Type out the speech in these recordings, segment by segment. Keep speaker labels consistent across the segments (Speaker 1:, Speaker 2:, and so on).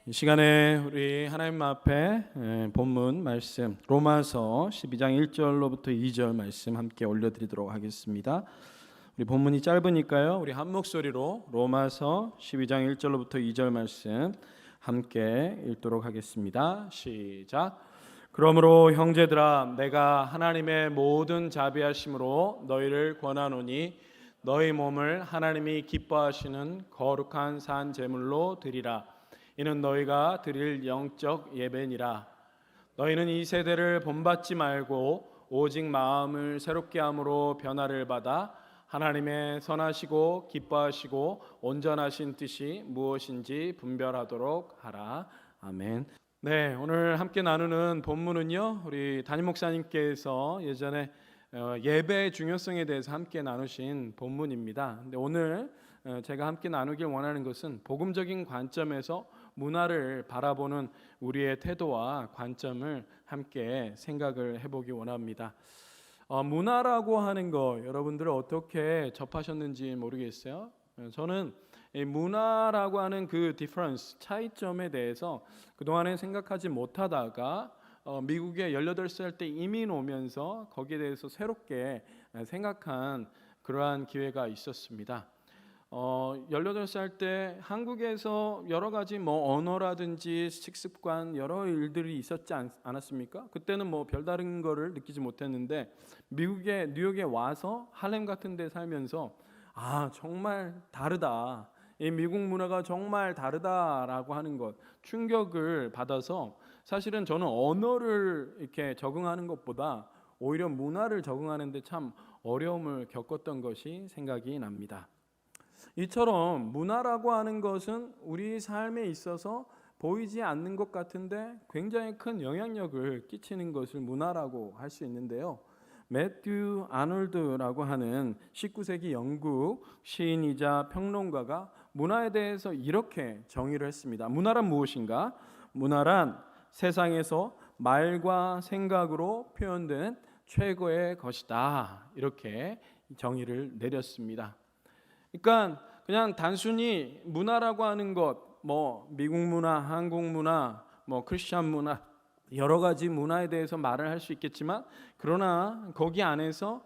Speaker 1: 이 시간에 우리 하나님 앞에 본문 말씀 로마서 12장 1절로부터 2절 말씀 함께 올려드리도록 하겠습니다. 우리 본문이 짧으니까요, 우리 한 목소리로 로마서 12장 1절로부터 2절 말씀 함께 읽도록 하겠습니다. 시작. 그러므로 형제들아, 내가 하나님의 모든 자비하심으로 너희를 권하노니 너희 몸을 하나님이 기뻐하시는 거룩한 산 제물로 드리라. 이는 너희가 드릴 영적 예배니라. 너희는 이 세대를 본받지 말고 오직 마음을 새롭게 함으로 변화를 받아 하나님의 선하시고 기뻐하시고 온전하신 뜻이 무엇인지 분별하도록 하라. 아멘. 네, 오늘 함께 나누는 본문은요, 우리 담임 목사님께서 예전에 예배의 중요성에 대해서 함께 나누신 본문입니다. 근데 오늘 제가 함께 나누길 원하는 것은 복음적인 관점에서 문화를 바라보는 우리의 태도와 관점을 함께 생각을 해보기 원합니다. 문화라고 하는 거 여러분들 어떻게 접하셨는지 모르겠어요. 저는 이 문화라고 하는 그 디퍼런스, 차이점에 대해서 그동안에 생각하지 못하다가 미국에 18살 때 이민 오면서 거기에 대해서 새롭게 생각한 그러한 기회가 있었습니다. 18살 때 한국에서 여러 가지 언어라든지 식습관 여러 일들이 있었지 않았습니까? 그때는 별다른 거를 느끼지 못했는데 미국의 뉴욕에 와서 할렘 같은 데 살면서 정말 다르다. 이 미국 문화가 정말 다르다라고 하는 것 충격을 받아서 사실은 저는 언어를 이렇게 적응하는 것보다 오히려 문화를 적응하는데 참 어려움을 겪었던 것이 생각이 납니다. 이처럼 문화라고 하는 것은 우리 삶에 있어서 보이지 않는 것 같은데 굉장히 큰 영향력을 끼치는 것을 문화라고 할 수 있는데요. 매튜 아놀드라고 하는 19세기 영국 시인이자 평론가가 문화에 대해서 이렇게 정의를 했습니다. 문화란 무엇인가? 문화란 세상에서 말과 생각으로 표현된 최고의 것이다. 이렇게 정의를 내렸습니다. 그러니까 그냥 단순히 문화라고 하는 것, 미국 문화, 한국 문화, 크리스천 문화, 여러 가지 문화에 대해서 말을 할 수 있겠지만, 그러나 거기 안에서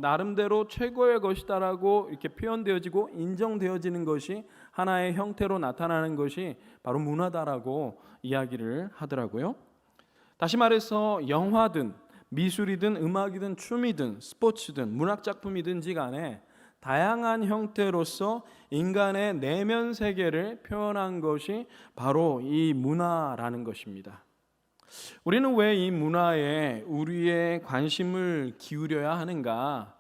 Speaker 1: 나름대로 최고의 것이다라고 이렇게 표현되어지고 인정되어지는 것이 하나의 형태로 나타나는 것이 바로 문화다라고 이야기를 하더라고요. 다시 말해서 영화든 미술이든 음악이든 춤이든 스포츠든 문학작품이든지 간에 다양한 형태로서 인간의 내면 세계를 표현한 것이 바로 이 문화라는 것입니다. 우리는 왜 이 문화에 우리의 관심을 기울여야 하는가?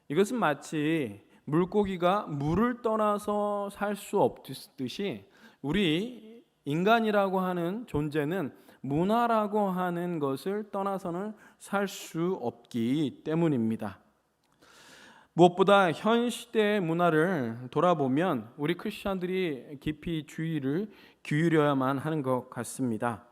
Speaker 1: 이것은 마치 물고기가 물을 떠나서 살 수 없듯이 우리 인간이라고 하는 존재는 문화라고 하는 것을 떠나서는 살 수 없기 때문입니다. 무엇보다 현 시대의 문화를 돌아보면 우리 크리스천들이 깊이 주의를 기울여야만 하는 것 같습니다.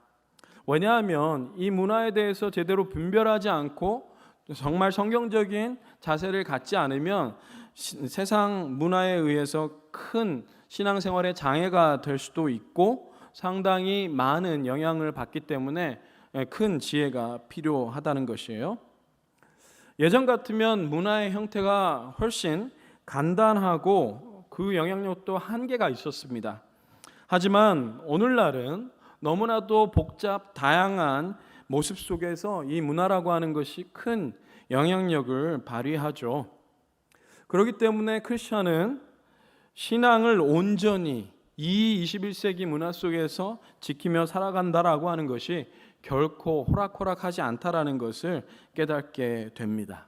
Speaker 1: 왜냐하면 이 문화에 대해서 제대로 분별하지 않고 정말 성경적인 자세를 갖지 않으면 세상 문화에 의해서 큰 신앙생활에 장애가 될 수도 있고 상당히 많은 영향을 받기 때문에 큰 지혜가 필요하다는 것이에요. 예전 같으면 문화의 형태가 훨씬 간단하고 그 영향력도 한계가 있었습니다. 하지만 오늘날은 너무나도 복잡 다양한 모습 속에서 이 문화라고 하는 것이 큰 영향력을 발휘하죠. 그렇기 때문에 크리스천은 신앙을 온전히 이 21세기 문화 속에서 지키며 살아간다라고 하는 것이 결코 호락호락하지 않다라는 것을 깨닫게 됩니다.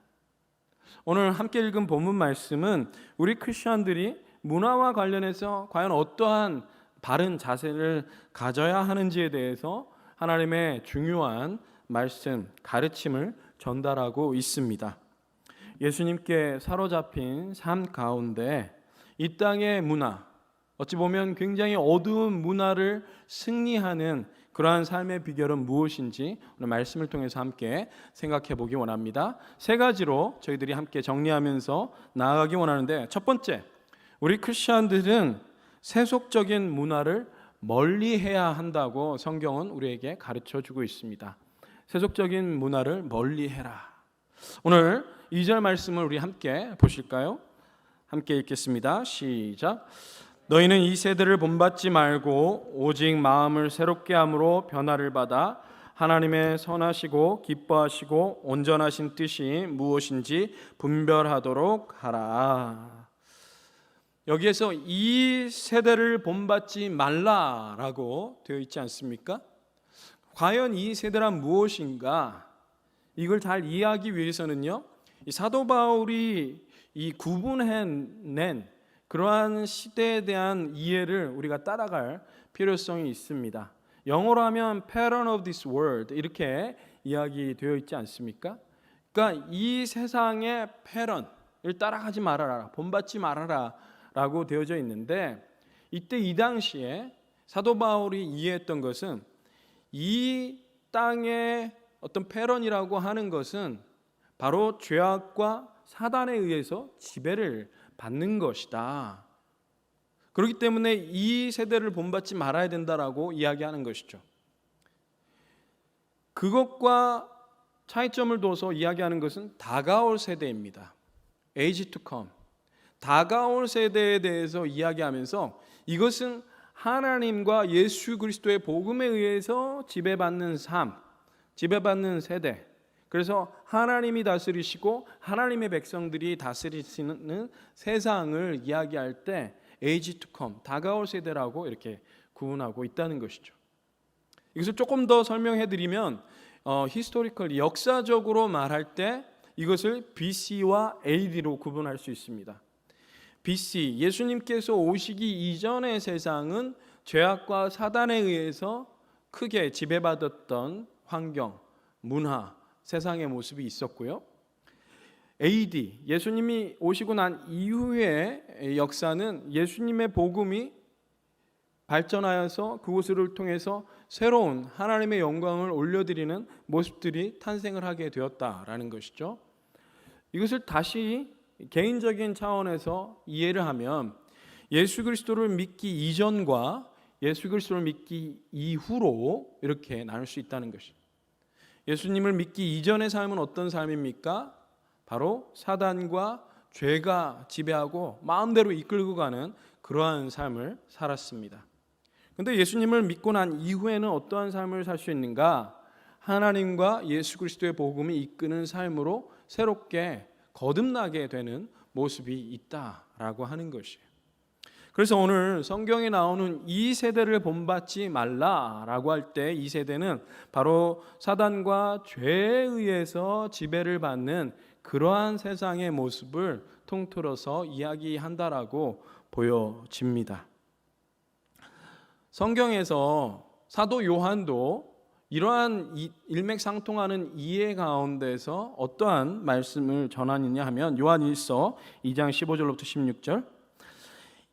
Speaker 1: 오늘 함께 읽은 본문 말씀은 우리 크리스천들이 문화와 관련해서 과연 어떠한 바른 자세를 가져야 하는지에 대해서 하나님의 중요한 말씀, 가르침을 전달하고 있습니다. 예수님께 사로잡힌 삶 가운데 이 땅의 문화, 어찌 보면 굉장히 어두운 문화를 승리하는 그러한 삶의 비결은 무엇인지 오늘 말씀을 통해서 함께 생각해 보기 원합니다. 세 가지로 저희들이 함께 정리하면서 나아가기 원하는데, 첫 번째, 우리 크리스천들은 세속적인 문화를 멀리해야 한다고 성경은 우리에게 가르쳐주고 있습니다. 세속적인 문화를 멀리해라. 오늘 2절 말씀을 우리 함께 보실까요? 함께 읽겠습니다. 시작. 너희는 이 세대를 본받지 말고 오직 마음을 새롭게 함으로 변화를 받아 하나님의 선하시고 기뻐하시고 온전하신 뜻이 무엇인지 분별하도록 하라. 여기에서 이 세대를 본받지 말라라고 되어 있지 않습니까? 과연 이 세대란 무엇인가? 이걸 잘 이해하기 위해서는요, 이 사도 바울이 이 구분해낸 그러한 시대에 대한 이해를 우리가 따라갈 필요성이 있습니다. 영어로 하면 pattern of this world 이렇게 이야기되어 있지 않습니까? 그러니까 이 세상의 패턴을 따라가지 말아라, 본받지 말아라 라고 되어져 있는데, 이때 이 당시에 사도 바울이 이해했던 것은 이 땅의 어떤 패턴이라고 하는 것은 바로 죄악과 사단에 의해서 지배를 받는 것이다. 그렇기 때문에 이 세대를 본받지 말아야 된다라고 이야기하는 것이죠. 그것과 차이점을 둬서 이야기하는 것은 다가올 세대입니다. Age to come. 다가올 세대에 대해서 이야기하면서 이것은 하나님과 예수 그리스도의 복음에 의해서 지배받는 삶, 지배받는 세대. 그래서 하나님이 다스리시고 하나님의 백성들이 다스리시는 세상을 이야기할 때 age to come, 다가올 세대라고 이렇게 구분하고 있다는 것이죠. 이것을 조금 더 설명해 드리면 히스토리컬, 역사적으로 말할 때 이것을 BC와 AD로 구분할 수 있습니다. BC, 예수님께서 오시기 이전의 세상은 죄악과 사단에 의해서 크게 지배받았던 환경, 문화, 세상의 모습이 있었고요. AD, 예수님이 오시고 난 이후의 역사는 예수님의 복음이 발전하여서 그곳을 통해서 새로운 하나님의 영광을 올려드리는 모습들이 탄생을 하게 되었다라는 것이죠. 이것을 다시 개인적인 차원에서 이해를 하면 예수 그리스도를 믿기 이전과 예수 그리스도를 믿기 이후로 이렇게 나눌 수 있다는 것이죠. 예수님을 믿기 이전의 삶은 어떤 삶입니까? 바로 사단과 죄가 지배하고 마음대로 이끌고 가는 그러한 삶을 살았습니다. 그런데 예수님을 믿고 난 이후에는 어떠한 삶을 살 수 있는가? 하나님과 예수 그리스도의 복음이 이끄는 삶으로 새롭게 거듭나게 되는 모습이 있다라고 하는 것이에요. 그래서 오늘 성경에 나오는 이 세대를 본받지 말라라고 할 때 이 세대는 바로 사단과 죄에 의해서 지배를 받는 그러한 세상의 모습을 통틀어서 이야기한다라고 보여집니다. 성경에서 사도 요한도 이러한 일맥상통하는 이해 가운데서 어떠한 말씀을 전하느냐 하면 요한일서 2장 15절부터 16절,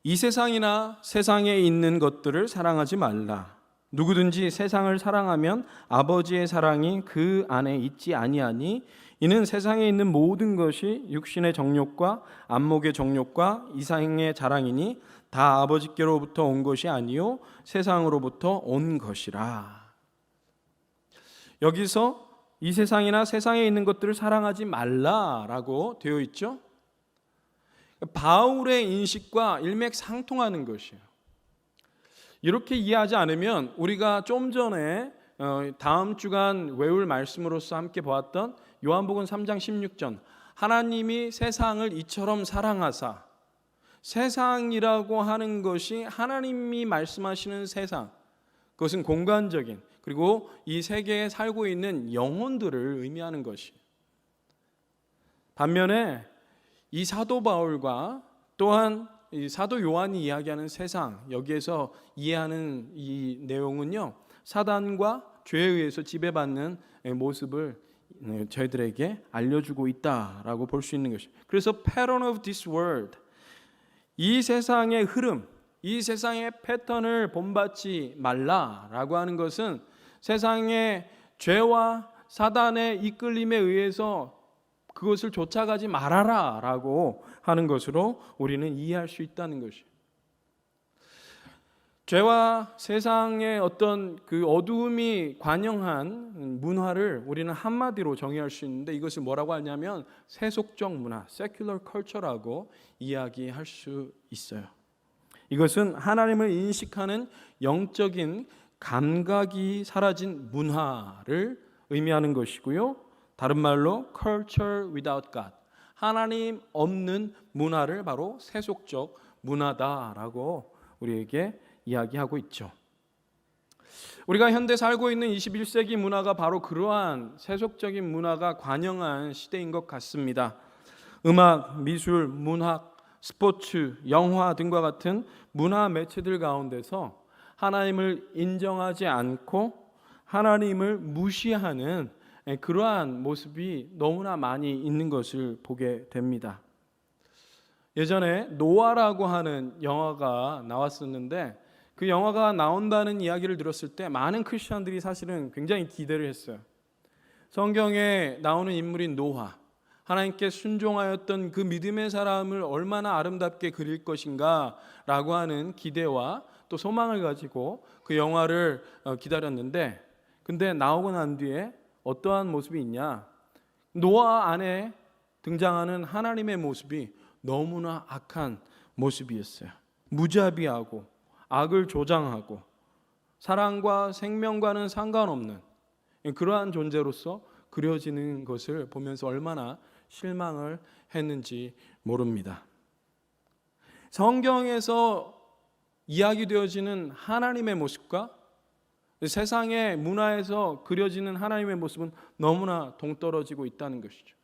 Speaker 1: 이 세상이나 세상에 있는 것들을 사랑하지 말라. 누구든지 세상을 사랑하면 아버지의 사랑이 그 안에 있지 아니하니 이는 세상에 있는 모든 것이 육신의 정욕과 안목의 정욕과 이상의 자랑이니 다 아버지께로부터 온 것이 아니요 세상으로부터 온 것이라. 여기서 이 세상이나 세상에 있는 것들을 사랑하지 말라라고 되어 있죠. 바울의 인식과 일맥상통하는 것이에요. 이렇게 이해하지 않으면 우리가 좀 전에 다음 주간 외울 말씀으로서 함께 보았던 요한복음 3장 16절, 하나님이 세상을 이처럼 사랑하사, 세상이라고 하는 것이 하나님이 말씀하시는 세상, 그것은 공간적인, 그리고 이 세계에 살고 있는 영혼들을 의미하는 것이에요. 반면에 이 사도 바울과 또한 이 사도 요한이 이야기하는 세상, 여기에서 이해하는 이 내용은요, 사단과 죄에 의해서 지배받는 모습을 저희들에게 알려주고 있다라고 볼 수 있는 것이죠. 그래서 pattern of this world, 이 세상의 흐름, 이 세상의 패턴을 본받지 말라라고 하는 것은 세상의 죄와 사단의 이끌림에 의해서 그것을 쫓아가지 말아라라고 하는 것으로 우리는 이해할 수 있다는 것이에요. 죄와 세상의 어떤 그 어두움이 관영한 문화를 우리는 한마디로 정의할 수 있는데, 이것을 뭐라고 하냐면 세속적 문화, secular culture라고 이야기할 수 있어요. 이것은 하나님을 인식하는 영적인 감각이 사라진 문화를 의미하는 것이고요. 다른 말로 culture without God, 하나님 없는 문화를 바로 세속적 문화다라고 우리에게 이야기하고 있죠. 우리가 현대 살고 있는 21세기 문화가 바로 그러한 세속적인 문화가 관영한 시대인 것 같습니다. 음악, 미술, 문학, 스포츠, 영화 등과 같은 문화 매체들 가운데서 하나님을 인정하지 않고 하나님을 무시하는 그러한 모습이 너무나 많이 있는 것을 보게 됩니다. 예전에 노아라고 하는 영화가 나왔었는데, 그 영화가 나온다는 이야기를 들었을 때 많은 크리스천들이 사실은 굉장히 기대를 했어요. 성경에 나오는 인물인 노아, 하나님께 순종하였던 그 믿음의 사람을 얼마나 아름답게 그릴 것인가 라고 하는 기대와 또 소망을 가지고 그 영화를 기다렸는데, 근데 나오고 난 뒤에 어떠한 모습이 있냐? 노아 안에 등장하는 하나님의 모습이 너무나 악한 모습이었어요. 무자비하고 악을 조장하고 사랑과 생명과는 상관없는 그러한 존재로서 그려지는 것을 보면서 얼마나 실망을 했는지 모릅니다. 성경에서 이야기되어지는 하나님의 모습과 세상의 문화에서 그려지는 하나님의 모습은 너무나 동떨어지고 있다는 것이죠.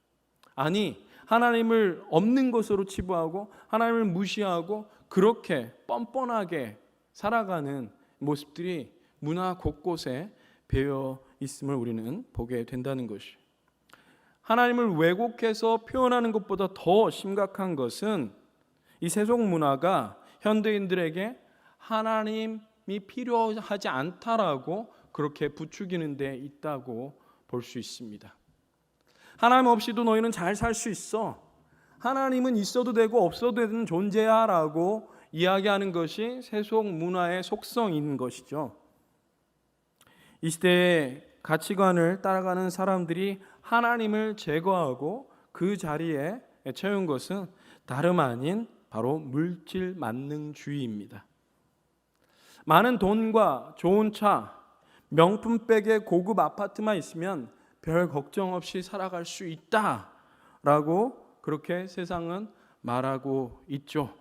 Speaker 1: 아니, 하나님을 없는 것으로 치부하고 하나님을 무시하고 그렇게 뻔뻔하게 살아가는 모습들이 문화 곳곳에 배어 있음을 우리는 보게 된다는 것이. 하나님을 왜곡해서 표현하는 것보다 더 심각한 것은 이 세속 문화가 현대인들에게 하나님이 필요하지 않다라고 그렇게 부추기는 데 있다고 볼 수 있습니다. 하나님 없이도 너희는 잘 살 수 있어. 하나님은 있어도 되고 없어도 되는 존재야 라고 이야기하는 것이 세속 문화의 속성인 것이죠. 이 시대의 가치관을 따라가는 사람들이 하나님을 제거하고 그 자리에 채운 것은 다름 아닌 바로 물질 만능주의입니다. 많은 돈과 좋은 차, 명품백에 고급 아파트만 있으면 별 걱정 없이 살아갈 수 있다라고 그렇게 세상은 말하고 있죠.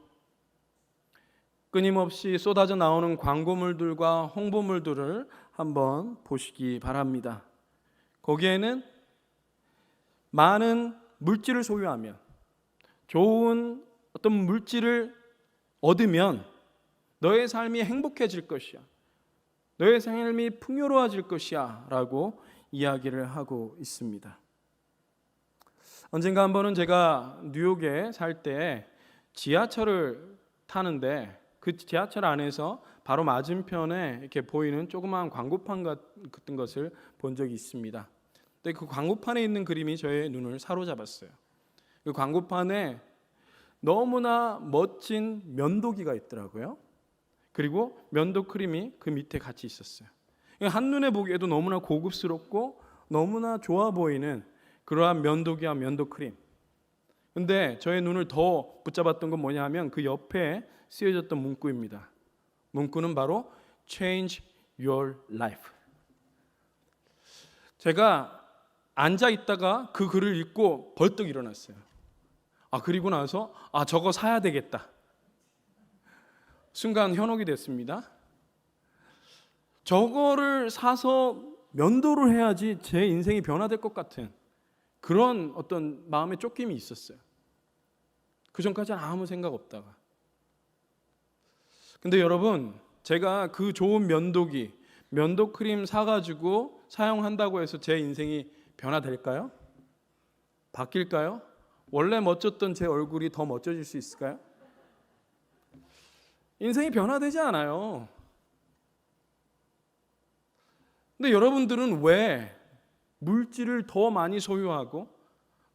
Speaker 1: 끊임없이 쏟아져 나오는 광고물들과 홍보물들을 한번 보시기 바랍니다. 거기에는 많은 물질을 소유하면, 좋은 어떤 물질을 얻으면 너의 삶이 행복해질 것이야, 너의 삶이 풍요로워질 것이야 라고 이야기를 하고 있습니다. 언젠가 한 번은 제가 뉴욕에 살 때 지하철을 타는데 그 지하철 안에서 바로 맞은편에 이렇게 보이는 조그마한 광고판 같은 것을 본 적이 있습니다. 근데 그 광고판에 있는 그림이 저의 눈을 사로잡았어요. 그 광고판에 너무나 멋진 면도기가 있더라고요. 그리고 면도 크림이 그 밑에 같이 있었어요. 한눈에 보기에도 너무나 고급스럽고 너무나 좋아 보이는 그러한 면도기와 면도 크림. 근데 저의 눈을 더 붙잡았던 건 뭐냐 하면 그 옆에 쓰여졌던 문구입니다. 문구는 바로 Change your life. 제가 앉아 있다가 그 글을 읽고 벌떡 일어났어요. 그리고 나서 저거 사야 되겠다. 순간 현혹이 됐습니다. 저거를 사서 면도를 해야지 제 인생이 변화될 것 같은 그런 어떤 마음의 쫓김이 있었어요. 그 전까지는 아무 생각 없다가. 근데 여러분, 제가 그 좋은 면도기, 면도 크림 사가지고 사용한다고 해서 제 인생이 변화될까요? 바뀔까요? 원래 멋졌던 제 얼굴이 더 멋져질 수 있을까요? 인생이 변화되지 않아요. 근데 여러분들은 왜 물질을 더 많이 소유하고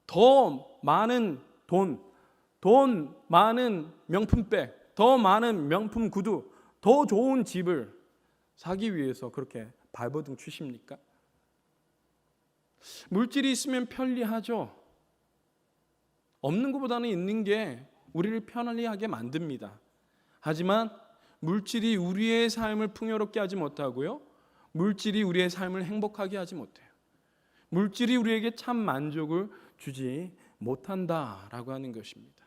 Speaker 1: 더 많은 돈 많은 명품백, 더 많은 명품 구두, 더 좋은 집을 사기 위해서 그렇게 발버둥 치십니까? 물질이 있으면 편리하죠. 없는 것보다는 있는 게 우리를 편리하게 만듭니다. 하지만 물질이 우리의 삶을 풍요롭게 하지 못하고요, 물질이 우리의 삶을 행복하게 하지 못해요. 물질이 우리에게 참 만족을 주지 못한다라고 하는 것입니다.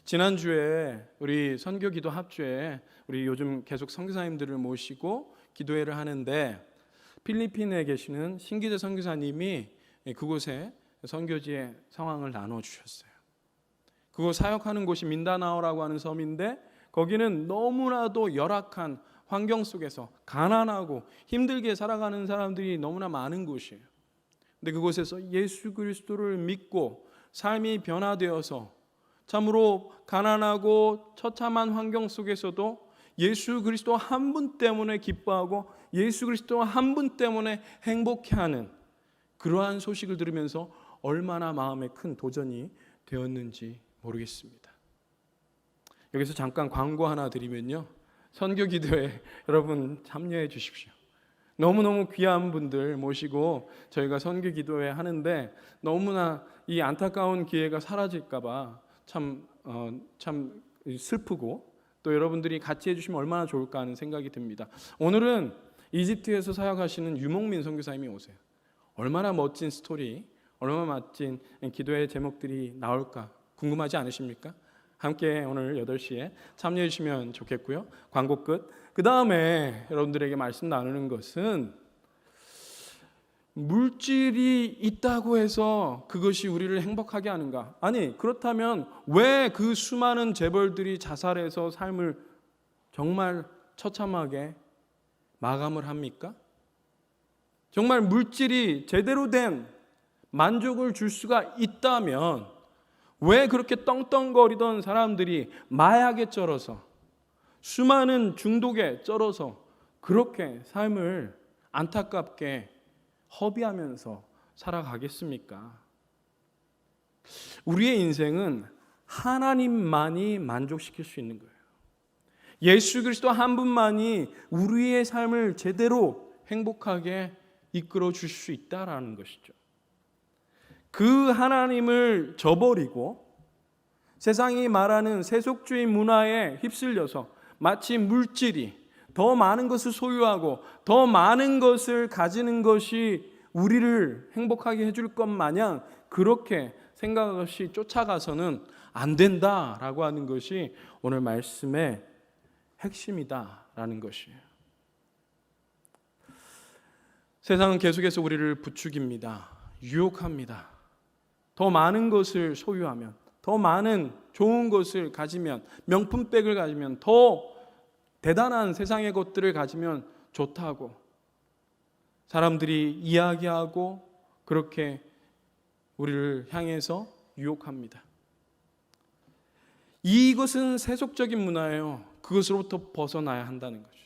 Speaker 1: 지난주에 우리 선교기도 합주에 우리 요즘 계속 선교사님들을 모시고 기도회를 하는데, 필리핀에 계시는 신기재 선교사님이 그곳에 선교지의 상황을 나눠주셨어요. 그곳 사역하는 곳이 민다나오라고 하는 섬인데, 거기는 너무나도 열악한 환경 속에서 가난하고 힘들게 살아가는 사람들이 너무나 많은 곳이에요. 근데 그곳에서 예수 그리스도를 믿고 삶이 변화되어서 참으로 가난하고 처참한 환경 속에서도 예수 그리스도 한 분 때문에 기뻐하고 예수 그리스도 한 분 때문에 행복해하는 그러한 소식을 들으면서 얼마나 마음에 큰 도전이 되었는지 모르겠습니다. 여기서 잠깐 광고 하나 드리면요, 선교기도에 여러분 참여해 주십시오. 너무너무 귀한 분들 모시고 저희가 선교기도회 하는데, 너무나 이 안타까운 기회가 사라질까 봐 참 슬프고, 또 여러분들이 같이 해주시면 얼마나 좋을까 하는 생각이 듭니다. 오늘은 이집트에서 사역하시는 유목민 선교사님이 오세요. 얼마나 멋진 스토리, 얼마나 멋진 기도의 제목들이 나올까 궁금하지 않으십니까? 함께 오늘 8시에 참여해 주시면 좋겠고요. 광고 끝. 그 다음에 여러분들에게 말씀 나누는 것은, 물질이 있다고 해서 그것이 우리를 행복하게 하는가? 아니, 그렇다면 왜 그 수많은 재벌들이 자살해서 삶을 정말 처참하게 마감을 합니까? 정말 물질이 제대로 된 만족을 줄 수가 있다면 왜 그렇게 떵떵거리던 사람들이 마약에 쩔어서, 수많은 중독에 쩔어서 그렇게 삶을 안타깝게 허비하면서 살아가겠습니까? 우리의 인생은 하나님만이 만족시킬 수 있는 거예요. 예수 그리스도 한 분만이 우리의 삶을 제대로 행복하게 이끌어 주실 수 있다라는 것이죠. 그 하나님을 저버리고 세상이 말하는 세속주의 문화에 휩쓸려서 마치 물질이, 더 많은 것을 소유하고 더 많은 것을 가지는 것이 우리를 행복하게 해줄 것 마냥 그렇게 생각 없이 쫓아가서는 안 된다라고 하는 것이 오늘 말씀의 핵심이다라는 것이에요. 세상은 계속해서 우리를 부추깁니다. 유혹합니다. 더 많은 것을 소유하면, 더 많은 좋은 것을 가지면, 명품백을 가지면, 더 대단한 세상의 것들을 가지면 좋다고 사람들이 이야기하고 그렇게 우리를 향해서 유혹합니다. 이것은 세속적인 문화예요. 그것으로부터 벗어나야 한다는 거죠.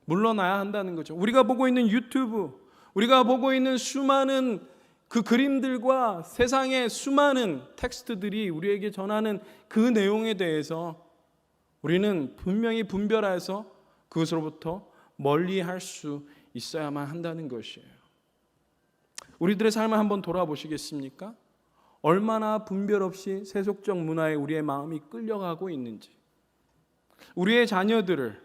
Speaker 1: 물러나야 한다는 거죠. 우리가 보고 있는 유튜브, 우리가 보고 있는 수많은 그 그림들과 세상의 수많은 텍스트들이 우리에게 전하는 그 내용에 대해서 우리는 분명히 분별해서 그것으로부터 멀리할 수 있어야만 한다는 것이에요. 우리들의 삶을 한번 돌아보시겠습니까? 얼마나 분별 없이 세속적 문화에 우리의 마음이 끌려가고 있는지, 우리의 자녀들을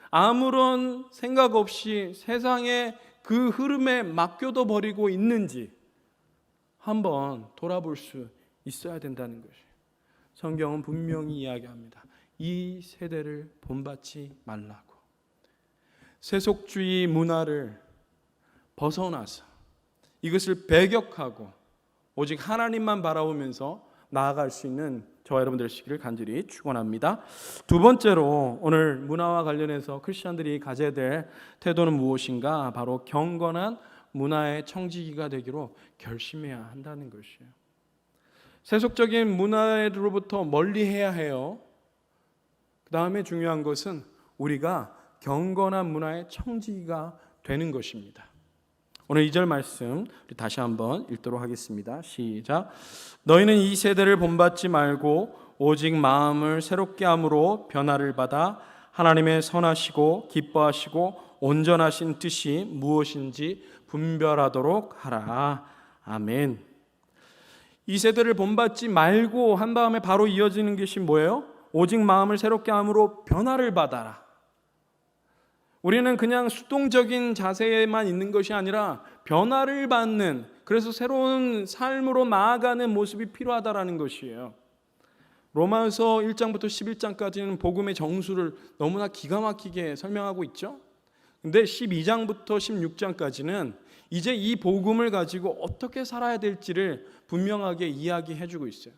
Speaker 1: 아무런 생각 없이 세상의 그 흐름에 맡겨둬 버리고 있는지 한번 돌아볼 수 있어야 된다는 것이에요. 성경은 분명히 이야기합니다. 이 세대를 본받지 말라고. 세속주의 문화를 벗어나서 이것을 배격하고 오직 하나님만 바라보면서 나아갈 수 있는 저와 여러분 되시기를 간절히 축원합니다. 두 번째로 오늘 문화와 관련해서 크리스천들이 가져야 될 태도는 무엇인가? 바로 경건한 문화의 청지기가 되기로 결심해야 한다는 것이에요. 세속적인 문화로부터 멀리해야 해요. 그 다음에 중요한 것은 우리가 경건한 문화의 청지기가 되는 것입니다. 오늘 2절 말씀 우리 다시 한번 읽도록 하겠습니다. 시작. 너희는 이 세대를 본받지 말고 오직 마음을 새롭게 함으로 변화를 받아 하나님의 선하시고 기뻐하시고 온전하신 뜻이 무엇인지 분별하도록 하라. 아멘. 이 세대를 본받지 말고 한 다음에 바로 이어지는 것이 뭐예요? 오직 마음을 새롭게 함으로 변화를 받아라. 우리는 그냥 수동적인 자세에만 있는 것이 아니라 변화를 받는, 그래서 새로운 삶으로 나아가는 모습이 필요하다라는 것이에요. 로마서 1장부터 11장까지는 복음의 정수를 너무나 기가 막히게 설명하고 있죠. 근데 12장부터 16장까지는 이제 이 복음을 가지고 어떻게 살아야 될지를 분명하게 이야기해주고 있어요.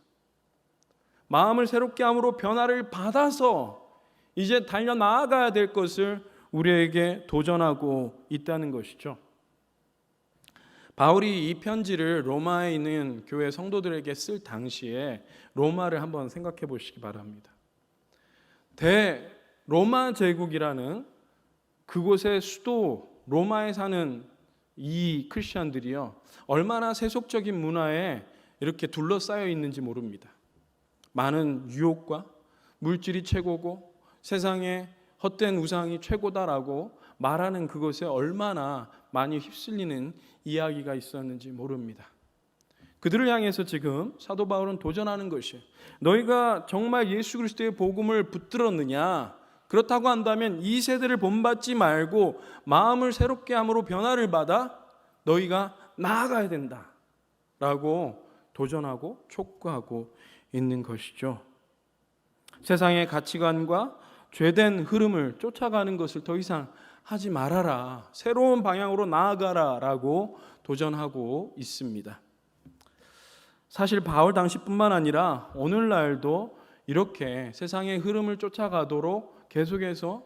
Speaker 1: 마음을 새롭게 함으로 변화를 받아서 이제 달려나아가야 될 것을 우리에게 도전하고 있다는 것이죠. 바울이 이 편지를 로마에 있는 교회 성도들에게 쓸 당시에 로마를 한번 생각해 보시기 바랍니다. 대로마 제국이라는 그곳의 수도 로마에 사는 이 크리스천들이요, 얼마나 세속적인 문화에 이렇게 둘러싸여 있는지 모릅니다. 많은 유혹과 물질이 최고고 세상에 헛된 우상이 최고다라고 말하는 그것에 얼마나 많이 휩쓸리는 이야기가 있었는지 모릅니다. 그들을 향해서 지금 사도 바울은 도전하는 것이에요. 너희가 정말 예수 그리스도의 복음을 붙들었느냐? 그렇다고 한다면 이 세대를 본받지 말고 마음을 새롭게 함으로 변화를 받아 너희가 나아가야 된다 라고 도전하고 촉구하고 있는 것이죠. 세상의 가치관과 죄된 흐름을 쫓아가는 것을 더 이상 하지 말아라, 새로운 방향으로 나아가라 라고 도전하고 있습니다. 사실 바울 당시뿐만 아니라 오늘날도 이렇게 세상의 흐름을 쫓아가도록 계속해서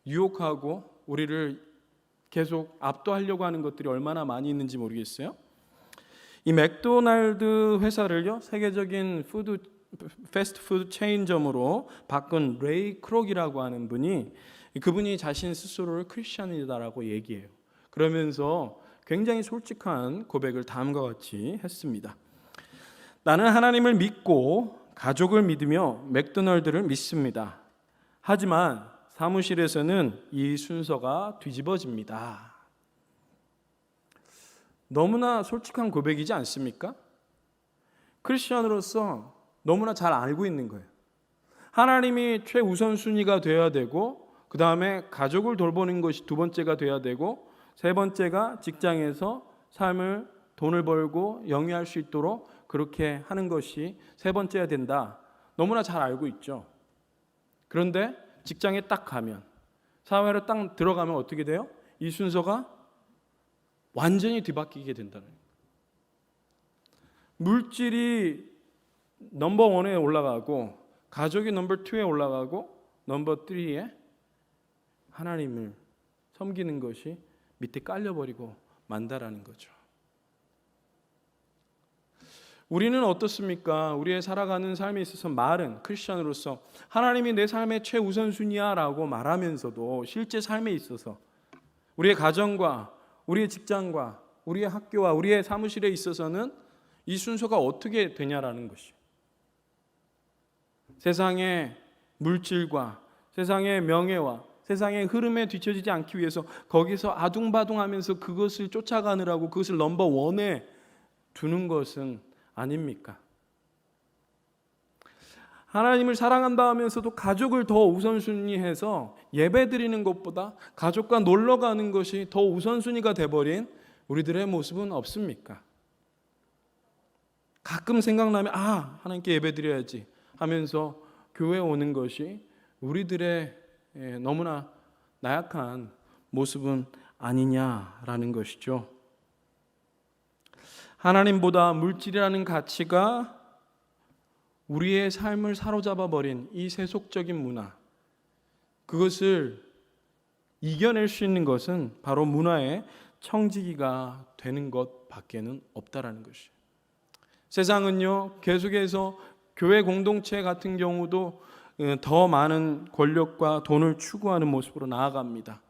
Speaker 1: 유혹하고 우리를 계속 압도하려고 하는 것들이 얼마나 많이 있는지 모르겠어요. 이 맥도날드 회사를요, 세계적인 패스트푸드 체인점으로 바꾼 레이 크록이라고 하는 분이, 그분이 자신 스스로를 크리스천이다라고 얘기해요. 그러면서 굉장히 솔직한 고백을 다음과 같이 했습니다. 나는 하나님을 믿고 가족을 믿으며 맥도날드를 믿습니다. 하지만 사무실에서는 이 순서가 뒤집어집니다. 너무나 솔직한 고백이지 않습니까? 크리스천으로서 너무나 잘 알고 있는 거예요. 하나님이 최우선순위가 되어야 되고, 그 다음에 가족을 돌보는 것이 두 번째가 되어야 되고, 세 번째가 직장에서 삶을, 돈을 벌고 영위할 수 있도록 그렇게 하는 것이 세 번째야 된다. 너무나 잘 알고 있죠. 그런데 직장에 딱 가면, 사회로 딱 들어가면 어떻게 돼요? 이 순서가 완전히 뒤바뀌게 된다는 거예요. 물질이 넘버 1에 올라가고, 가족이 넘버 2에 올라가고, 넘버 3에 하나님을 섬기는 것이 밑에 깔려버리고 만다라는 거죠. 우리는 어떻습니까? 우리의 살아가는 삶에 있어서 말은, 크리스천으로서 하나님이 내 삶의 최우선순위야 라고 말하면서도 실제 삶에 있어서 우리의 가정과 우리의 직장과 우리의 학교와 우리의 사무실에 있어서는 이 순서가 어떻게 되냐라는 것이죠. 세상의 물질과 세상의 명예와 세상의 흐름에 뒤처지지 않기 위해서 거기서 아둥바둥하면서 그것을 쫓아가느라고 그것을 넘버 1에 두는 것은 아닙니까? 하나님을 사랑한다 하면서도 가족을 더 우선순위해서 예배드리는 것보다 가족과 놀러 가는 것이 더 우선순위가 돼버린 우리들의 모습은 없습니까? 가끔 생각나면 하나님께 예배드려야지 하면서 교회에 오는 것이 우리들의 너무나 나약한 모습은 아니냐라는 것이죠. 하나님보다 물질이라는 가치가 우리의 삶을 사로잡아 버린 이 세속적인 문화, 그것을 이겨낼 수 있는 것은 바로 문화의 청지기가 되는 것밖에는 없다라는 것이에요. 세상은요, 계속해서 교회 공동체 같은 경우도 더 많은 권력과 돈을 추구하는 모습으로 나아갑니다.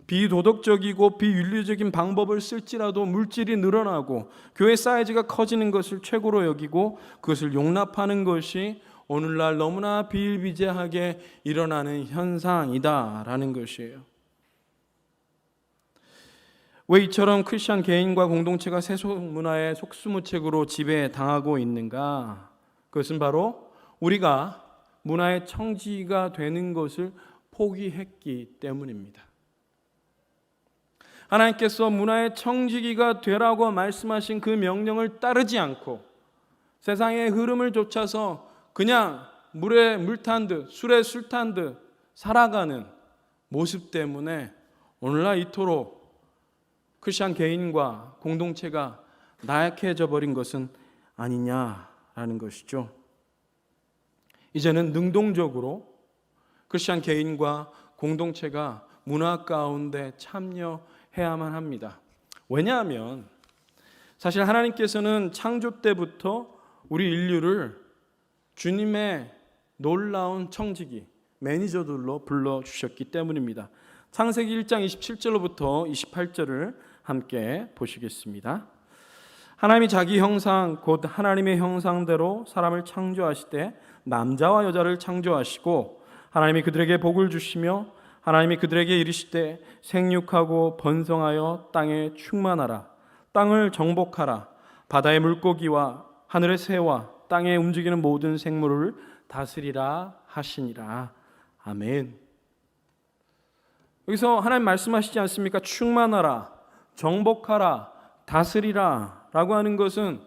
Speaker 1: 비도덕적이고 비윤리적인 방법을 쓸지라도 물질이 늘어나고 교회 사이즈가 커지는 것을 최고로 여기고 그것을 용납하는 것이 오늘날 너무나 비일비재하게 일어나는 현상이다라는 것이에요. 왜 이처럼 크리스천 개인과 공동체가 세속 문화의 속수무책으로 지배당하고 있는가? 그것은 바로 우리가 문화의 청지기가 되는 것을 포기했기 때문입니다. 하나님께서 문화의 청지기가 되라고 말씀하신 그 명령을 따르지 않고 세상의 흐름을 좇아서 그냥 물에 물 탄 듯 술에 술 탄 듯 살아가는 모습 때문에 오늘날 이토록 크리스천 개인과 공동체가 나약해져 버린 것은 아니냐라는 것이죠. 이제는 능동적으로 크리스천 개인과 공동체가 문화 가운데 참여해야만 합니다. 왜냐하면 사실 하나님께서는 창조 때부터 우리 인류를 주님의 놀라운 청지기, 매니저들로 불러주셨기 때문입니다. 창세기 1장 27절로부터 28절을 함께 보시겠습니다. 하나님이 자기 형상 곧 하나님의 형상대로 사람을 창조하시되 남자와 여자를 창조하시고 하나님이 그들에게 복을 주시며 하나님이 그들에게 이르시되 생육하고 번성하여 땅에 충만하라 땅을 정복하라 바다의 물고기와 하늘의 새와 땅에 움직이는 모든 생물을 다스리라 하시니라. 아멘. 여기서 하나님 말씀하시지 않습니까? 충만하라, 정복하라, 다스리라 라고 하는 것은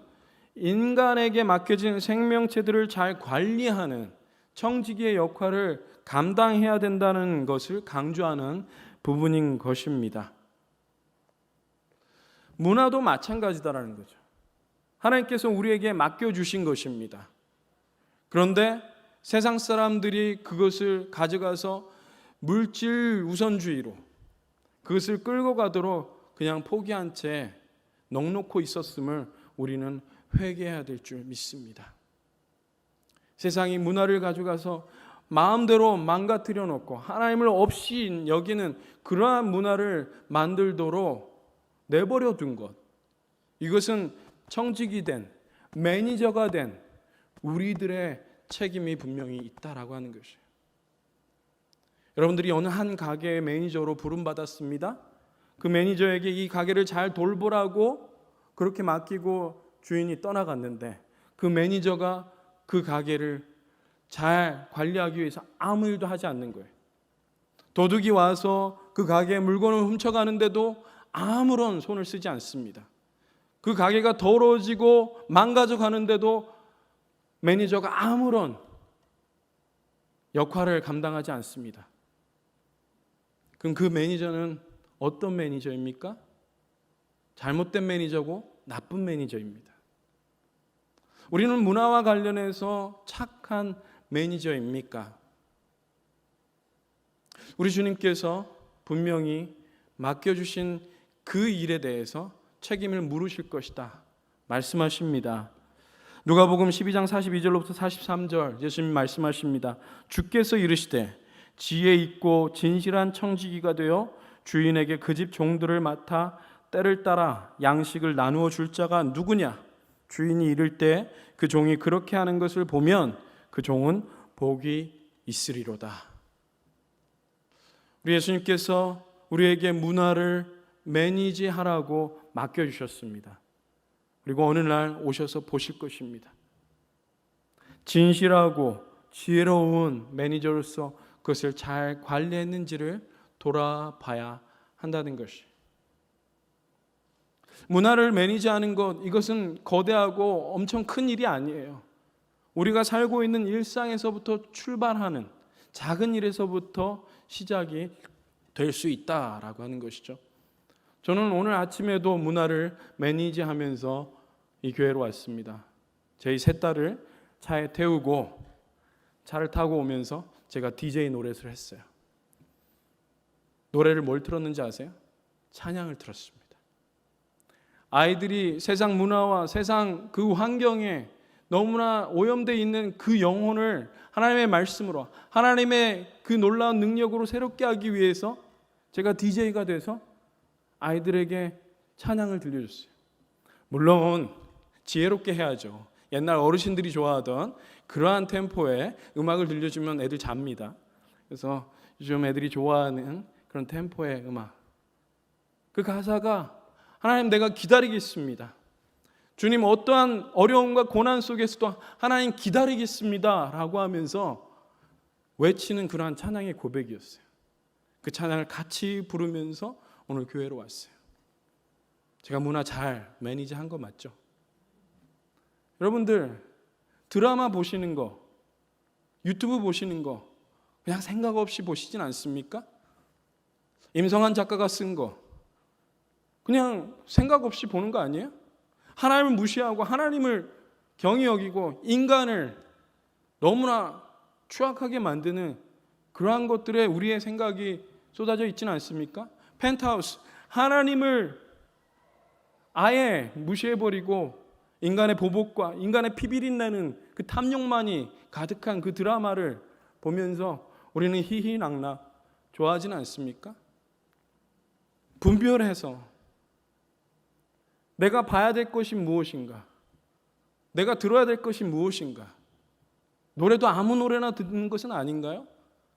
Speaker 1: 인간에게 맡겨진 생명체들을 잘 관리하는 청지기의 역할을 감당해야 된다는 것을 강조하는 부분인 것입니다. 문화도 마찬가지다라는 거죠. 하나님께서 우리에게 맡겨주신 것입니다. 그런데 세상 사람들이 그것을 가져가서 물질 우선주의로 그것을 끌고 가도록 그냥 포기한 채 넋놓고 있었음을 우리는 회개해야 될 줄 믿습니다. 세상이 문화를 가져가서 마음대로 망가뜨려 놓고 하나님을 없이 여기는 그러한 문화를 만들도록 내버려 둔 것, 이것은 청직이 된 매니저가 된 우리들의 책임이 분명히 있다라고 하는 것이에요. 여러분들이 어느 한 가게의 매니저로 부름받았습니다. 그 매니저에게 이 가게를 잘 돌보라고 그렇게 맡기고 주인이 떠나갔는데 그 매니저가 그 가게를 잘 관리하기 위해서 아무 일도 하지 않는 거예요. 도둑이 와서 그 가게의 물건을 훔쳐가는데도 아무런 손을 쓰지 않습니다. 그 가게가 더러워지고 망가져 가는데도 매니저가 아무런 역할을 감당하지 않습니다. 그럼 그 매니저는 어떤 매니저입니까? 잘못된 매니저고 나쁜 매니저입니다. 우리는 문화와 관련해서 착한 매니저입니까? 우리 주님께서 분명히 맡겨주신 그 일에 대해서 책임을 물으실 것이다 말씀하십니다. 누가복음 12장 42절로부터 43절 예수님 말씀하십니다. 주께서 이르시되 지혜 있고 진실한 청지기가 되어 주인에게 그 집 종들을 맡아 때를 따라 양식을 나누어 줄 자가 누구냐? 주인이 이를 때 그 종이 그렇게 하는 것을 보면 그 종은 복이 있으리로다. 우리 예수님께서 우리에게 문화를 매니지하라고 맡겨주셨습니다. 그리고 어느 날 오셔서 보실 것입니다. 진실하고 지혜로운 매니저로서 그것을 잘 관리했는지를 돌아봐야 한다는 것이. 문화를 매니지하는 것, 이것은 거대하고 엄청 큰 일이 아니에요. 우리가 살고 있는 일상에서부터 출발하는 작은 일에서부터 시작이 될 수 있다라고 하는 것이죠. 저는 오늘 아침에도 문화를 매니지하면서 이 교회로 왔습니다. 저희 세 딸을 차에 태우고 차를 타고 오면서 제가 DJ 노래를 했어요. 노래를 뭘 틀었는지 아세요? 찬양을 틀었습니다. 아이들이 세상 문화와 세상 그 환경에 너무나 오염되어 있는 그 영혼을 하나님의 말씀으로, 하나님의 그 놀라운 능력으로 새롭게 하기 위해서 제가 DJ가 돼서 아이들에게 찬양을 들려줬어요. 물론 지혜롭게 해야죠. 옛날 어르신들이 좋아하던 그러한 템포의 음악을 들려주면 애들 잡니다. 그래서 요즘 애들이 좋아하는 그런 템포의 음악, 그 가사가 하나님 내가 기다리겠습니다. 주님 어떠한 어려움과 고난 속에서도 하나님 기다리겠습니다 라고 하면서 외치는 그러한 찬양의 고백이었어요. 그 찬양을 같이 부르면서 오늘 교회로 왔어요. 제가 문화 잘 매니지한 거 맞죠? 여러분들 드라마 보시는 거, 유튜브 보시는 거 그냥 생각 없이 보시진 않습니까? 임성한 작가가 쓴 거 그냥 생각 없이 보는 거 아니에요? 하나님을 무시하고 하나님을 경히 여기고 인간을 너무나 추악하게 만드는 그러한 것들에 우리의 생각이 쏟아져 있지는 않습니까? 펜트하우스, 하나님을 아예 무시해버리고 인간의 보복과 인간의 피비린내는 그 탐욕만이 가득한 그 드라마를 보면서 우리는 희희낙낙 좋아하지는 않습니까? 분별해서 내가 봐야 될 것이 무엇인가, 내가 들어야 될 것이 무엇인가, 노래도 아무 노래나 듣는 것은 아닌가요?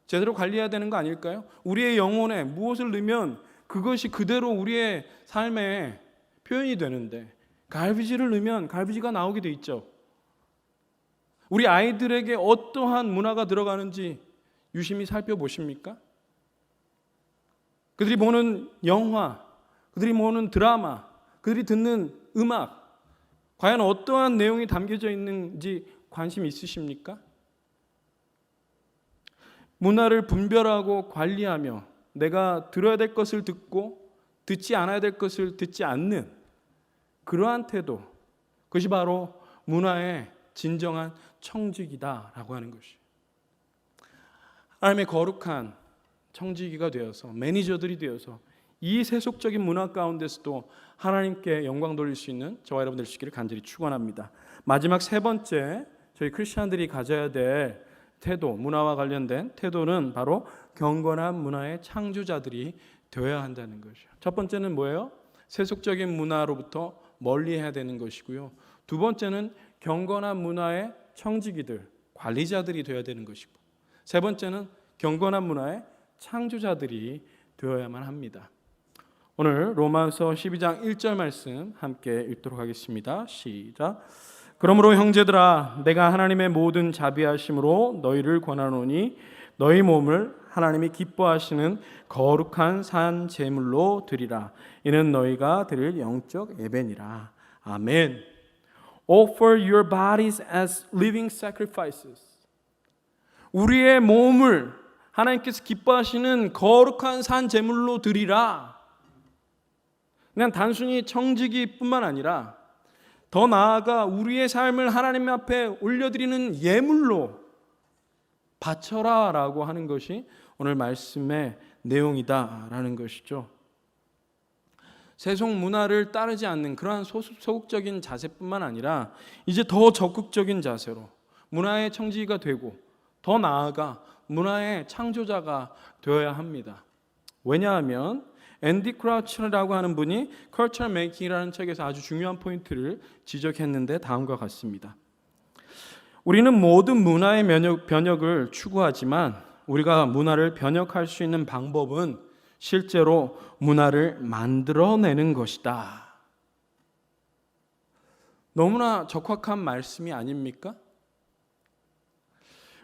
Speaker 1: 제대로 관리해야 되는 거 아닐까요? 우리의 영혼에 무엇을 넣으면 그것이 그대로 우리의 삶에 표현이 되는데 갈비지를 넣으면 갈비지가 나오게 돼 있죠. 우리 아이들에게 어떠한 문화가 들어가는지 유심히 살펴보십니까? 그들이 보는 영화, 그들이 보는 드라마, 그들이 듣는 음악, 과연 어떠한 내용이 담겨져 있는지 관심 있으십니까? 문화를 분별하고 관리하며 내가 들어야 될 것을 듣고 듣지 않아야 될 것을 듣지 않는 그러한 태도, 그것이 바로 문화의 진정한 청지기다라고 하는 것이에요. 하나님의 거룩한 청지기가 되어서 매니저들이 되어서 이 세속적인 문화 가운데서도 하나님께 영광 돌릴 수 있는 저와 여러분들 되시기를 간절히 축원합니다. 마지막 세 번째 저희 크리스천들이 가져야 될 태도, 문화와 관련된 태도는 바로 경건한 문화의 창조자들이 되어야 한다는 것이죠. 첫 번째는 뭐예요? 세속적인 문화로부터 멀리해야 되는 것이고요. 두 번째는 경건한 문화의 청지기들, 관리자들이 되어야 되는 것이고, 세 번째는 경건한 문화의 창조자들이 되어야만 합니다. 오늘 로마서 12장 1절 말씀 함께 읽도록 하겠습니다. 시작. 그러므로 형제들아 내가 하나님의 모든 자비하심으로 너희를 권하노니 너희 몸을 하나님이 기뻐하시는 거룩한 산 제물로 드리라. 이는 너희가 드릴 영적 예배니라. 아멘. Offer your bodies as living sacrifices. 우리의 몸을 하나님께서 기뻐하시는 거룩한 산 제물로 드리라. 그냥 단순히 청지기뿐만 아니라 더 나아가 우리의 삶을 하나님 앞에 올려드리는 예물로 바쳐라 라고 하는 것이 오늘 말씀의 내용이다라는 것이죠. 세속 문화를 따르지 않는 그러한 소극적인 자세뿐만 아니라 이제 더 적극적인 자세로 문화의 청지기가 되고 더 나아가 문화의 창조자가 되어야 합니다. 왜냐하면 앤디 크라우치라고 하는 분이 Culture Making이라는 책에서 아주 중요한 포인트를 지적했는데 다음과 같습니다. 우리는 모든 문화의 변혁을 추구하지만 우리가 문화를 변혁할 수 있는 방법은 실제로 문화를 만들어내는 것이다. 너무나 적확한 말씀이 아닙니까?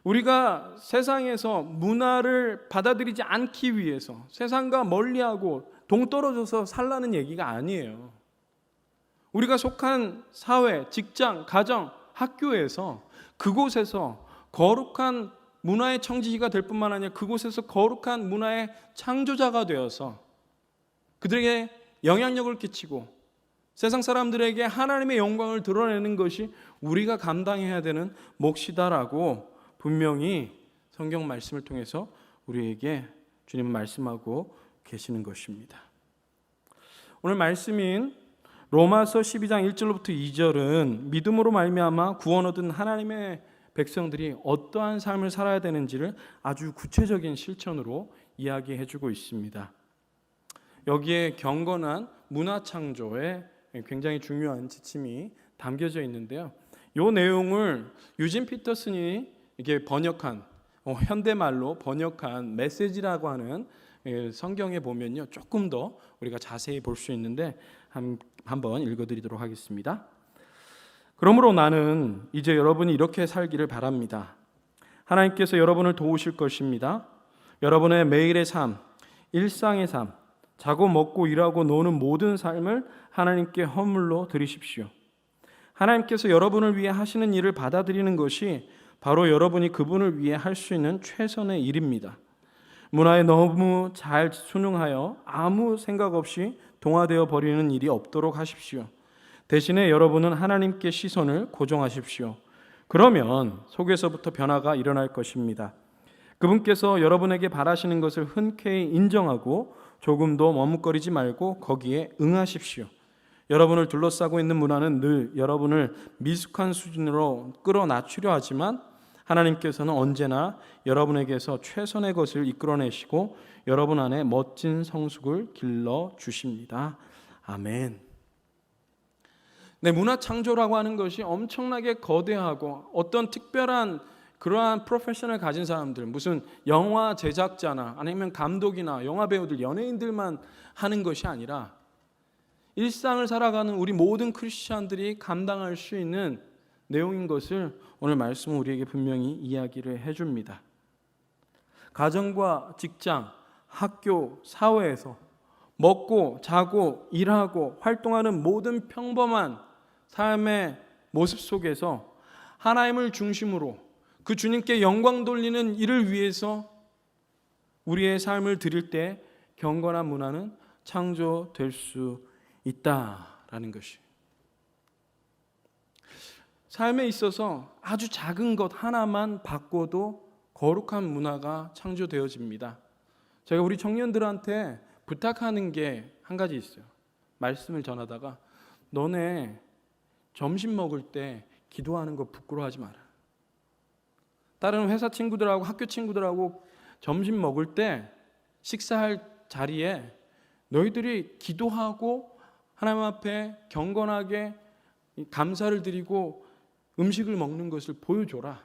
Speaker 1: 우리가 세상에서 문화를 받아들이지 않기 위해서 세상과 멀리하고 동떨어져서 살라는 얘기가 아니에요. 우리가 속한 사회, 직장, 가정, 학교에서 그곳에서 거룩한 문화의 청지기가 될 뿐만 아니라 그곳에서 거룩한 문화의 창조자가 되어서 그들에게 영향력을 끼치고 세상 사람들에게 하나님의 영광을 드러내는 것이 우리가 감당해야 되는 몫이다라고 분명히 성경 말씀을 통해서 우리에게 주님은 말씀하고 계시는 것입니다. 오늘 말씀인 로마서 12장 1절로부터 2절은 믿음으로 말미암아 구원 얻은 하나님의 백성들이 어떠한 삶을 살아야 되는지를 아주 구체적인 실천으로 이야기해주고 있습니다. 여기에 경건한 문화 창조에 굉장히 중요한 지침이 담겨져 있는데요. 요 내용을 유진 피터슨이 이게 번역한 현대말로 번역한 메시지라고 하는 성경에 보면요, 조금 더 우리가 자세히 볼 수 있는데 한번 읽어드리도록 하겠습니다. 그러므로 나는 이제 여러분이 이렇게 살기를 바랍니다. 하나님께서 여러분을 도우실 것입니다. 여러분의 매일의 삶, 일상의 삶, 자고 먹고 일하고 노는 모든 삶을 하나님께 헌물로 드리십시오. 하나님께서 여러분을 위해 하시는 일을 받아들이는 것이 바로 여러분이 그분을 위해 할 수 있는 최선의 일입니다. 문화에 너무 잘 순응하여 아무 생각 없이 동화되어 버리는 일이 없도록 하십시오. 대신에 여러분은 하나님께 시선을 고정하십시오. 그러면 속에서부터 변화가 일어날 것입니다. 그분께서 여러분에게 바라시는 것을 흔쾌히 인정하고 조금도 머뭇거리지 말고 거기에 응하십시오. 여러분을 둘러싸고 있는 문화는 늘 여러분을 미숙한 수준으로 끌어낮추려 하지만 하나님께서는 언제나 여러분에게서 최선의 것을 이끌어내시고 여러분 안에 멋진 성숙을 길러주십니다. 아멘. 네, 문화 창조라고 하는 것이 엄청나게 거대하고 어떤 특별한 그러한 프로페셔널을 가진 사람들, 무슨 영화 제작자나 아니면 감독이나 영화 배우들, 연예인들만 하는 것이 아니라 일상을 살아가는 우리 모든 크리스찬들이 감당할 수 있는 내용인 것을 오늘 말씀은 우리에게 분명히 이야기를 해줍니다. 가정과 직장, 학교, 사회에서 먹고 자고 일하고 활동하는 모든 평범한 삶의 모습 속에서 하나님을 중심으로 그 주님께 영광 돌리는 일을 위해서 우리의 삶을 드릴 때 경건한 문화는 창조될 수 있다라는 것이, 삶에 있어서 아주 작은 것 하나만 바꿔도 거룩한 문화가 창조되어집니다. 제가 우리 청년들한테 부탁하는 게 한 가지 있어요. 말씀을 전하다가 너네 점심 먹을 때 기도하는 거 부끄러워하지 마라. 다른 회사 친구들하고 학교 친구들하고 점심 먹을 때 식사할 자리에 너희들이 기도하고 하나님 앞에 경건하게 감사를 드리고 음식을 먹는 것을 보여줘라.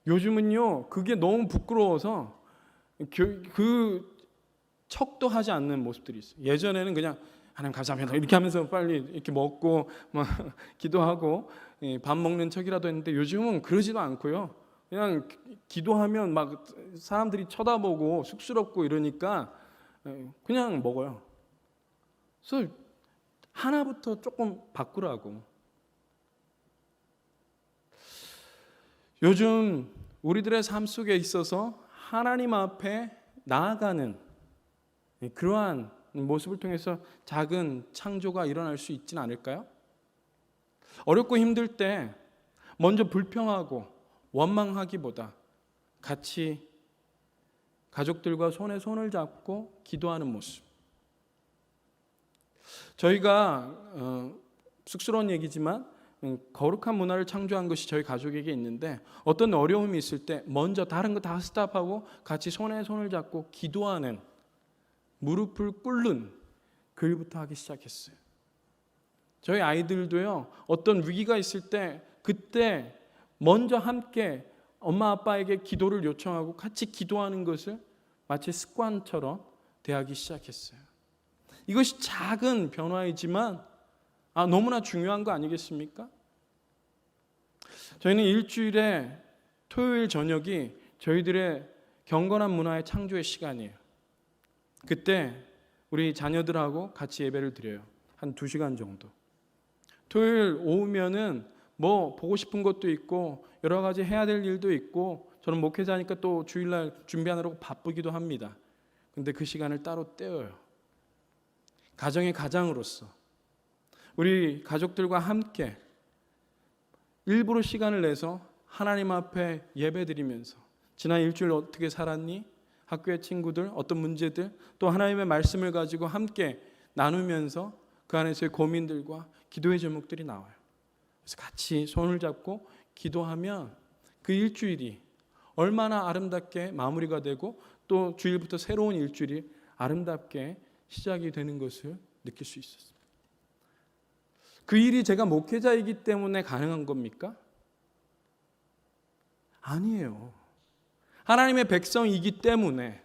Speaker 1: 요즘은요, 그게 너무 부끄러워서 그 척도 하지 않는 모습들이 있어요. 예전에는 그냥 하나님 감사합니다 이렇게 하면서 빨리 이렇게 먹고 막 기도하고 밥 먹는 척이라도 했는데 요즘은 그러지도 않고요. 그냥 기도하면 막 사람들이 쳐다보고 쑥스럽고 이러니까 그냥 먹어요. 그래서 하나부터 조금 바꾸라고. 요즘 우리들의 삶 속에 있어서 하나님 앞에 나아가는 그러한 모습을 통해서 작은 창조가 일어날 수 있지는 않을까요? 어렵고 힘들 때 먼저 불평하고 원망하기보다 같이 가족들과 손에 손을 잡고 기도하는 모습. 저희가 쑥스러운 얘기지만 거룩한 문화를 창조한 것이 저희 가족에게 있는데 어떤 어려움이 있을 때 먼저 다른 거 다 스탑하고 같이 손에 손을 잡고 기도하는, 무릎을 꿇는 그 일부터 하기 시작했어요. 저희 아이들도요, 어떤 위기가 있을 때 그때 먼저 함께 엄마 아빠에게 기도를 요청하고 같이 기도하는 것을 마치 습관처럼 대하기 시작했어요. 이것이 작은 변화이지만 너무나 중요한 거 아니겠습니까? 저희는 일주일에 토요일 저녁이 저희들의 경건한 문화의 창조의 시간이에요. 그때 우리 자녀들하고 같이 예배를 드려요. 한 2시간 정도. 토요일 오후면은 뭐 보고 싶은 것도 있고 여러 가지 해야 될 일도 있고, 저는 목회자니까 또 주일날 준비하느라고 바쁘기도 합니다. 근데 그 시간을 따로 떼어요. 가정의 가장으로서 우리 가족들과 함께 일부러 시간을 내서 하나님 앞에 예배드리면서 지난 일주일 어떻게 살았니? 학교의 친구들, 어떤 문제들, 또 하나님의 말씀을 가지고 함께 나누면서 그 안에서의 고민들과 기도의 제목들이 나와요. 그래서 같이 손을 잡고 기도하면 그 일주일이 얼마나 아름답게 마무리가 되고 또 주일부터 새로운 일주일이 아름답게 시작이 되는 것을 느낄 수 있었습니다. 그 일이 제가 목회자이기 때문에 가능한 겁니까? 아니에요. 하나님의 백성이기 때문에,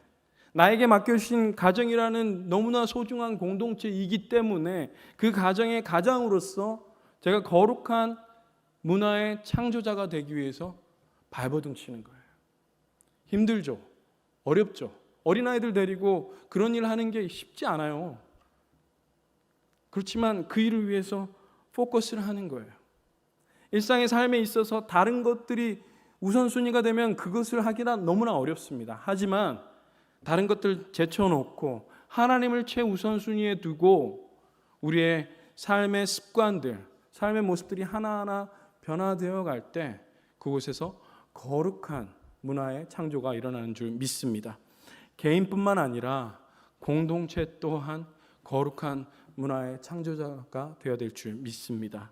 Speaker 1: 나에게 맡겨주신 가정이라는 너무나 소중한 공동체이기 때문에 그 가정의 가장으로서 제가 거룩한 문화의 창조자가 되기 위해서 발버둥 치는 거예요. 힘들죠. 어렵죠. 어린아이들 데리고 그런 일 하는 게 쉽지 않아요. 그렇지만 그 일을 위해서 포커스를 하는 거예요. 일상의 삶에 있어서 다른 것들이 우선순위가 되면 그것을 하기가 너무나 어렵습니다. 하지만 다른 것들 제쳐놓고 하나님을 최우선순위에 두고 우리의 삶의 습관들, 삶의 모습들이 하나하나 변화되어 갈 때 그곳에서 거룩한 문화의 창조가 일어나는 줄 믿습니다. 개인뿐만 아니라 공동체 또한 거룩한 문화의 창조자가 되어야 될 줄 믿습니다.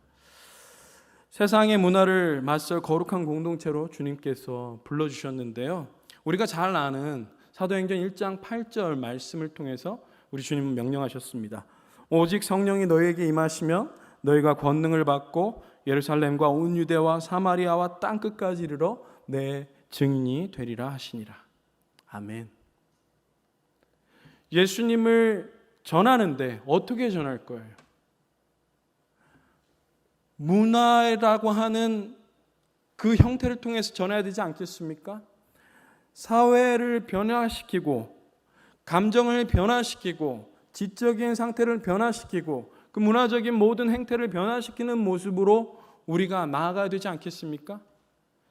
Speaker 1: 세상의 문화를 맞설 거룩한 공동체로 주님께서 불러주셨는데요. 우리가 잘 아는 사도행전 1장 8절 말씀을 통해서 우리 주님은 명령하셨습니다. 오직 성령이 너희에게 임하시면 너희가 권능을 받고 예루살렘과 온 유대와 사마리아와 땅끝까지 이르러 내 증인이 되리라 하시니라. 아멘. 예수님을 전하는데 어떻게 전할 거예요? 문화라고 하는 그 형태를 통해서 전해야 되지 않겠습니까? 사회를 변화시키고 감정을 변화시키고 지적인 상태를 변화시키고 그 문화적인 모든 행태를 변화시키는 모습으로 우리가 나아가야 되지 않겠습니까?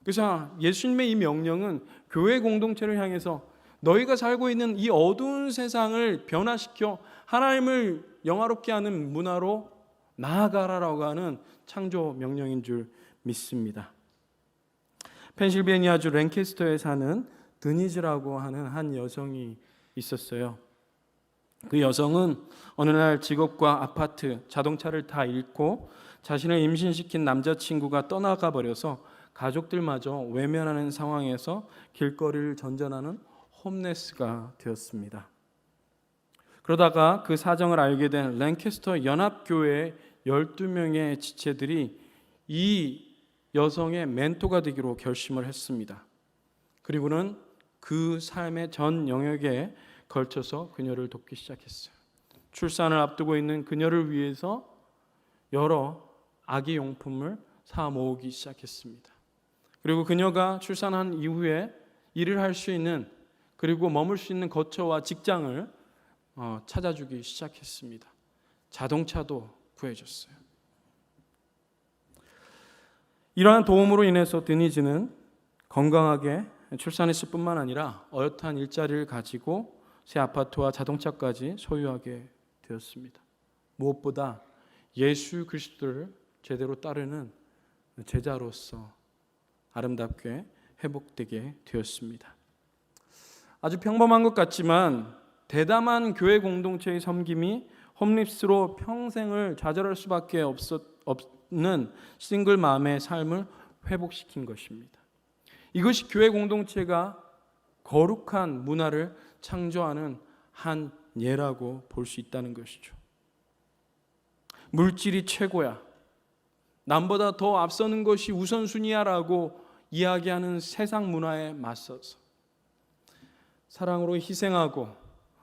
Speaker 1: 그래서 예수님의 이 명령은 교회 공동체를 향해서 너희가 살고 있는 이 어두운 세상을 변화시켜 하나님을 영화롭게 하는 문화로 나아가라라고 하는 창조 명령인 줄 믿습니다. 펜실베니아주 랭캐스터에 사는 드니즈라고 하는 한 여성이 있었어요. 그 여성은 어느 날 직업과 아파트, 자동차를 다 잃고 자신을 임신시킨 남자친구가 떠나가 버려서 가족들마저 외면하는 상황에서 길거리를 전전하는 홈레스가 되었습니다. 그러다가 그 사정을 알게 된 랭캐스터 연합교회 12명의 지체들이 이 여성의 멘토가 되기로 결심을 했습니다. 그리고는 그 삶의 전 영역에 걸쳐서 그녀를 돕기 시작했어요. 출산을 앞두고 있는 그녀를 위해서 여러 아기 용품을 사 모으기 시작했습니다. 그리고 그녀가 출산한 이후에 일을 할 수 있는 그리고 머물 수 있는 거처와 직장을 찾아주기 시작했습니다. 자동차도 구해줬어요. 이러한 도움으로 인해서 드니즈는 건강하게 출산했을 뿐만 아니라 어엿한 일자리를 가지고 새 아파트와 자동차까지 소유하게 되었습니다. 무엇보다 예수 그리스도를 제대로 따르는 제자로서 아름답게 회복되게 되었습니다. 아주 평범한 것 같지만 대담한 교회 공동체의 섬김이 홈리스로 평생을 좌절할 수밖에 없는 싱글맘의 삶을 회복시킨 것입니다. 이것이 교회 공동체가 거룩한 문화를 창조하는 한 예라고 볼 수 있다는 것이죠. 물질이 최고야, 남보다 더 앞서는 것이 우선순위야라고 이야기하는 세상 문화에 맞서서 사랑으로 희생하고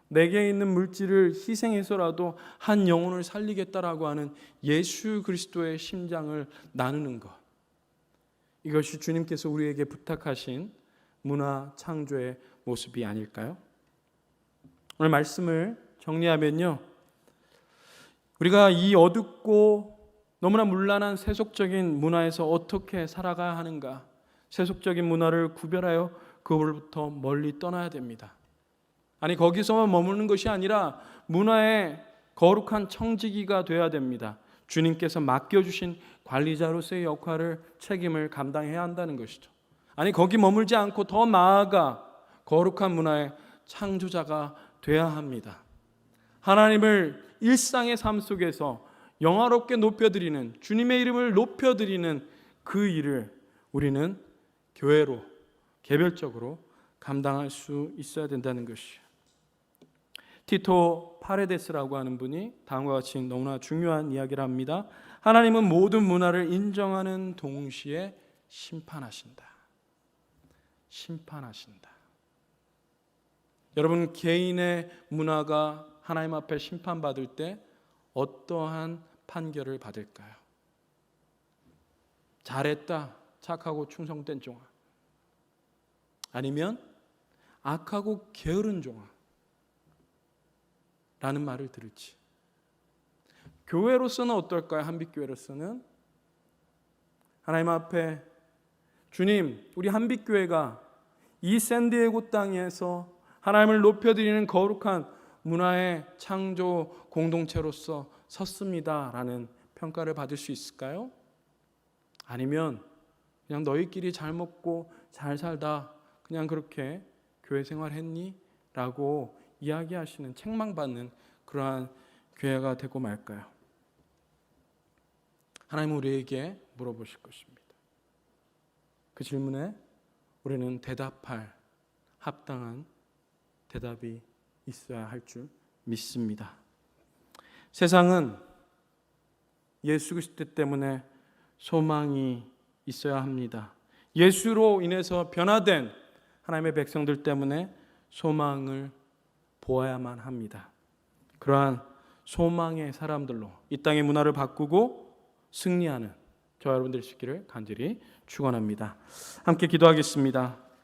Speaker 1: 내게 있는 물질을 희생해서라도 한 영혼을 살리겠다라고 하는 예수 그리스도의 심장을 나누는 것, 이것이 주님께서 우리에게 부탁하신 문화 창조의 모습이 아닐까요? 오늘 말씀을 정리하면요, 우리가 이 어둡고 너무나 문란한 세속적인 문화에서 어떻게 살아가야 하는가, 세속적인 문화를 구별하여 그로부터 멀리 떠나야 됩니다. 아니, 거기서만 머무는 것이 아니라 문화의 거룩한 청지기가 되어야 됩니다. 주님께서 맡겨주신 관리자로서의 역할을, 책임을 감당해야 한다는 것이죠. 아니, 거기 머물지 않고 더 나아가 거룩한 문화의 창조자가 되어야 합니다. 하나님을 일상의 삶 속에서 영화롭게 높여드리는, 주님의 이름을 높여드리는 그 일을 우리는 교회로 개별적으로 감당할 수 있어야 된다는 것이에요. 티토 파레데스라고 하는 분이 다음과 같이 너무나 중요한 이야기를 합니다. 하나님은 모든 문화를 인정하는 동시에 심판하신다. 심판하신다. 여러분, 개인의 문화가 하나님 앞에 심판받을 때 어떠한 판결을 받을까요? 잘했다, 착하고 충성된 종아, 아니면 악하고 게으른 종아 라는 말을 들을지. 교회로서는 어떨까요? 한빛교회로서는 하나님 앞에 주님, 우리 한빛교회가 이 샌디에고 땅에서 하나님을 높여드리는 거룩한 문화의 창조 공동체로서 섰습니다 라는 평가를 받을 수 있을까요? 아니면 그냥 너희끼리 잘 먹고 잘 살다 그냥 그렇게 교회 생활했니? 라고 이야기하시는, 책망받는 그러한 교회가 되고 말까요? 하나님은 우리에게 물어보실 것입니다. 그 질문에 우리는 대답할 합당한 대답이 있어야 할 줄 믿습니다. 세상은 예수 그리스도 때문에 소망이 있어야 합니다. 예수로 인해서 변화된 하나님의 백성들 때문에 소망을 보아야만 합니다. 그러한 소망의 사람들로 이 땅의 문화를 바꾸고 승리하는 저와 여러분들이 있기를 간절히 축원합니다. 함께 기도하겠습니다.